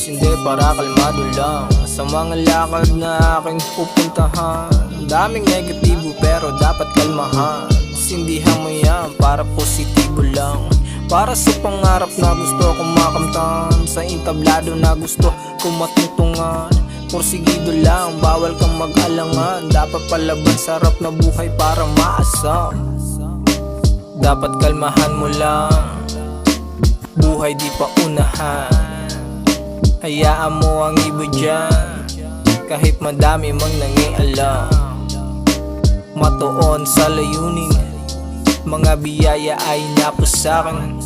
sumisindi para kalmado lang sa mga lakad na aking pupuntahan. Daming negatibo pero dapat kalmahan. Sindihan mo yan para positibo lang, para sa pangarap na gusto kong makamtan, sa entablado na gusto kong matungtungan. Porsigido lang, bawal kang mag-alangan. Dapat palaban, sarap na buhay para maasam. Dapat kalmahan mo lang, buhay di pa unahan. Hayaan mo ang iba dyan, kahit madami mang nangialam. Matuon sa layunin, mga biyaya ay napos sa'kin.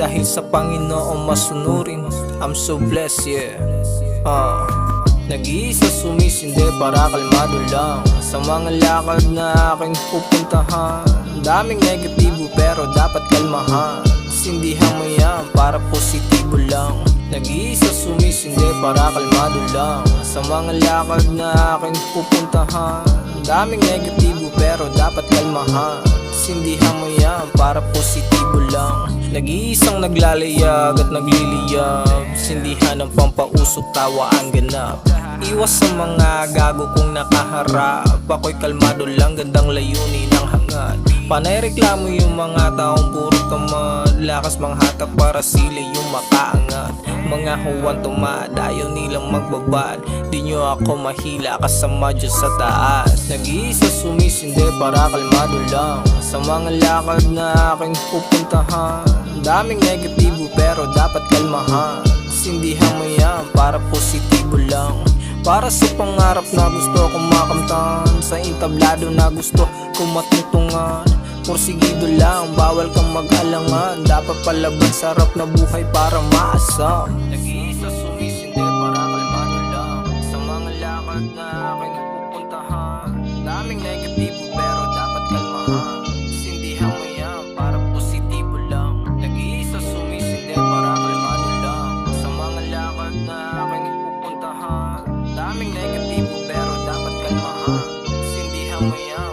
Dahil sa Panginoon masunurin, I'm so blessed, yeah. Nag-iisa sumisindi para kalmado lang sa mga lakad na aking pupuntahan. Daming negatibo pero dapat kalmahan. Sindihan mo yan para positibo lang. Nag-iisa sumisindi para kalmado lang sa mga lakad na aking pupuntahan. Daming negatibo pero dapat kalmahan. Sindihan mo yan para positibo lang. Nag-iisang naglalayag at nagliliyab, sindihan ng pampausok, tawa ang ganap. Iwas sa mga gago kung nakaharap. Ako'y kalmado lang, gandang layunin ang hangad. Panay reklamo yung mga taong puro tamad, lakas manghatak para sila yung makaangat. Mga huwan tumad, ayaw nilang magbabad. Di nyo ako mahila, kasama Diyos sa taas. Nag-iisa sumisindi para kalmado lang sa mga lakad na aking pupuntahan. Daming negatibo pero dapat kalmahan. Sindihan mo yan para positibo lang, para sa pangarap na gusto kong makamtan, sa entablado na gusto kong matungtungan. Porsigido lang, bawal kang mag-alangan. Dapat palaban, sarap na buhay para maasam. Nag-iisa sumisindi para kalmado lang sa mga lakad na aking pupuntahan. Daming negatibo pero dapat kalmahan. Sindihan mo yan para positibo lang. Nag-iisa sumisindi para kalmado lang sa mga lakad na aking pupuntahan. Daming negatibo pero dapat kalmahan. Sindihan mo yan